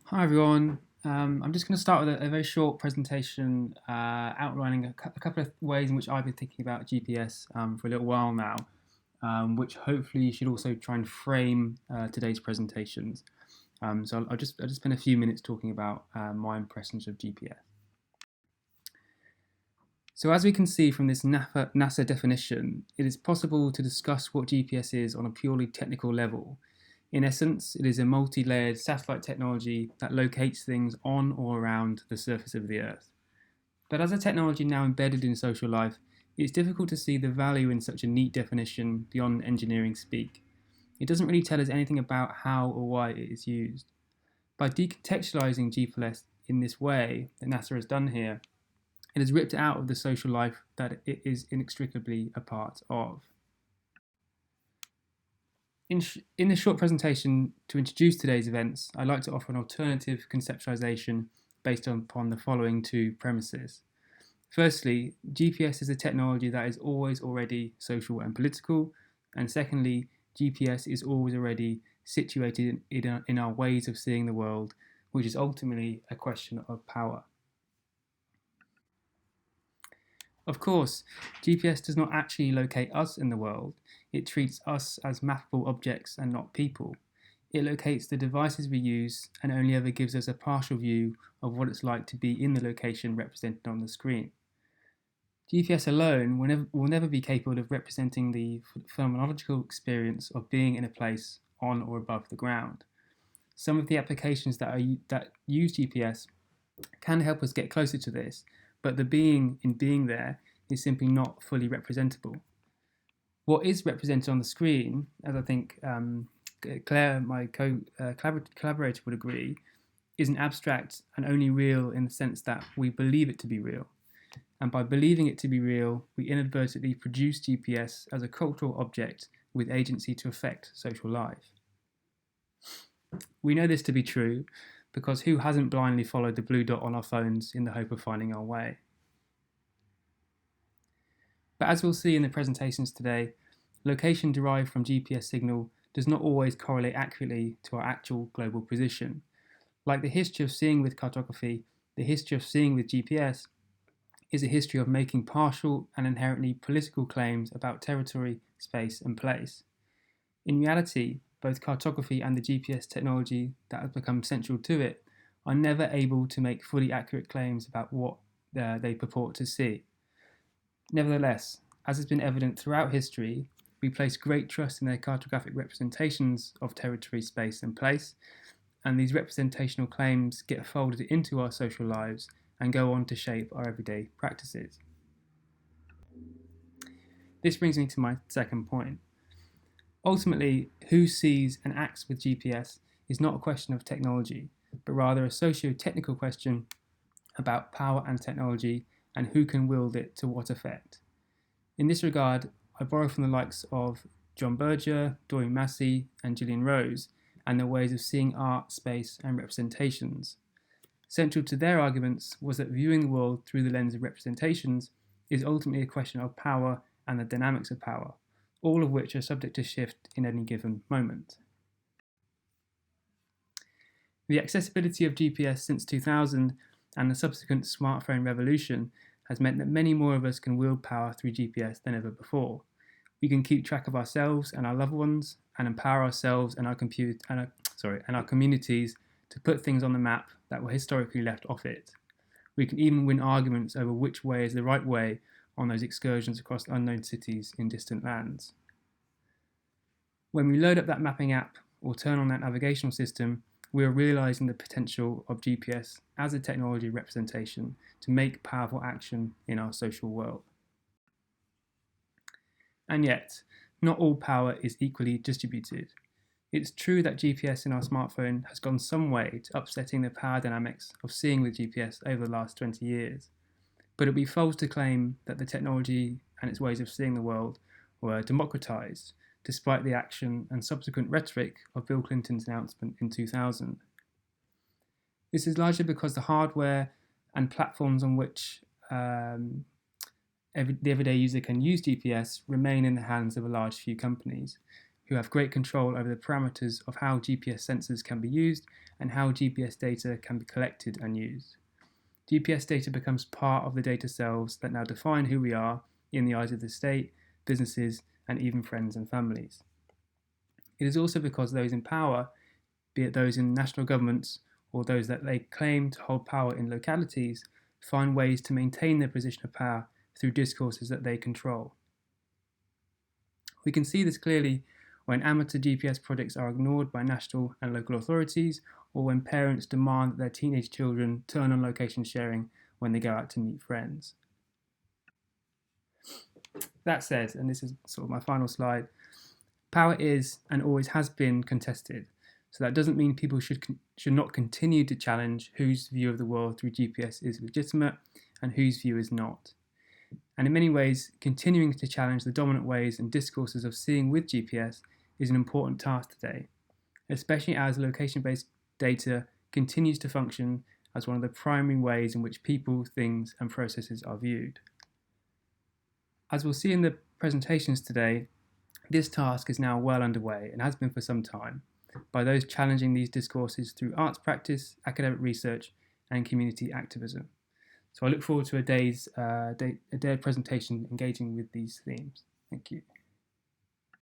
Hi everyone. I'm just going to start with a very short presentation outlining a couple of ways in which I've been thinking about GPS for a little while now, which hopefully should also try and frame today's presentations. So I'll just spend a few minutes talking about my impressions of GPS. So as we can see from this NASA definition, it is possible to discuss what GPS is on a purely technical level. In essence, it is a multi-layered satellite technology that locates things on or around the surface of the Earth. But as a technology now embedded in social life, it's difficult to see the value in such a neat definition beyond engineering speak. It doesn't really tell us anything about how or why it is used. By decontextualizing GPS in this way that NASA has done here, it has ripped it out of the social life that it is inextricably a part of. In this short presentation to introduce today's events, I'd like to offer an alternative conceptualization based upon the following two premises. Firstly, GPS is a technology that is always already social and political, and secondly, GPS is always already situated in our ways of seeing the world, which is ultimately a question of power. Of course, GPS does not actually locate us in the world. It treats us as mappable objects and not people. It locates the devices we use and only ever gives us a partial view of what it's like to be in the location represented on the screen. GPS alone will never be capable of representing the phenomenological experience of being in a place on or above the ground. Some of the applications that use GPS can help us get closer to this, but the being in being there is simply not fully representable. What is represented on the screen, as I think Claire, my collaborator, would agree, is an abstract and only real in the sense that we believe it to be real. And by believing it to be real, we inadvertently produce GPS as a cultural object with agency to affect social life. We know this to be true because who hasn't blindly followed the blue dot on our phones in the hope of finding our way? But as we'll see in the presentations today, location derived from GPS signal does not always correlate accurately to our actual global position. Like the history of seeing with cartography, the history of seeing with GPS is a history of making partial and inherently political claims about territory, space, and place. In reality, both cartography and the GPS technology that has become central to it are never able to make fully accurate claims about what they purport to see. Nevertheless, as has been evident throughout history, we place great trust in their cartographic representations of territory, space, and place, and these representational claims get folded into our social lives and go on to shape our everyday practices. This brings me to my second point. Ultimately, who sees and acts with GPS is not a question of technology, but rather a socio-technical question about power and technology and who can wield it to what effect. In this regard, I borrow from the likes of John Berger, Doreen Massey, and Gillian Rose, and their ways of seeing art, space, and representations. Central to their arguments was that viewing the world through the lens of representations is ultimately a question of power and the dynamics of power, all of which are subject to shift in any given moment. The accessibility of GPS since 2000 and the subsequent smartphone revolution has meant that many more of us can wield power through GPS than ever before. We can keep track of ourselves and our loved ones and empower ourselves and our communities to put things on the map that were historically left off it. We can even win arguments over which way is the right way on those excursions across unknown cities in distant lands. When we load up that mapping app or turn on that navigational system, we are realizing the potential of GPS as a technology representation to make powerful action in our social world. And yet, not all power is equally distributed. It's true that GPS in our smartphone has gone some way to upsetting the power dynamics of seeing with GPS over the last 20 years. But it would be false to claim that the technology and its ways of seeing the world were democratized, despite the action and subsequent rhetoric of Bill Clinton's announcement in 2000. This is largely because the hardware and platforms on which the everyday user can use GPS remain in the hands of a large few companies, who have great control over the parameters of how GPS sensors can be used and how GPS data can be collected and used. GPS data becomes part of the data cells that now define who we are in the eyes of the state, businesses, and even friends and families. It is also because those in power, be it those in national governments or those that they claim to hold power in localities, find ways to maintain their position of power through discourses that they control. We can see this clearly when amateur GPS projects are ignored by national and local authorities, or when parents demand that their teenage children turn on location sharing when they go out to meet friends. That said, and this is sort of my final slide, power is and always has been contested. So that doesn't mean people should not continue to challenge whose view of the world through GPS is legitimate and whose view is not. And in many ways, continuing to challenge the dominant ways and discourses of seeing with GPS is an important task today, especially as location-based data continues to function as one of the primary ways in which people, things, and processes are viewed. As we'll see in the presentations today, this task is now well underway and has been for some time by those challenging these discourses through arts practice, academic research, and community activism. So I look forward to a day of presentation engaging with these themes. Thank you.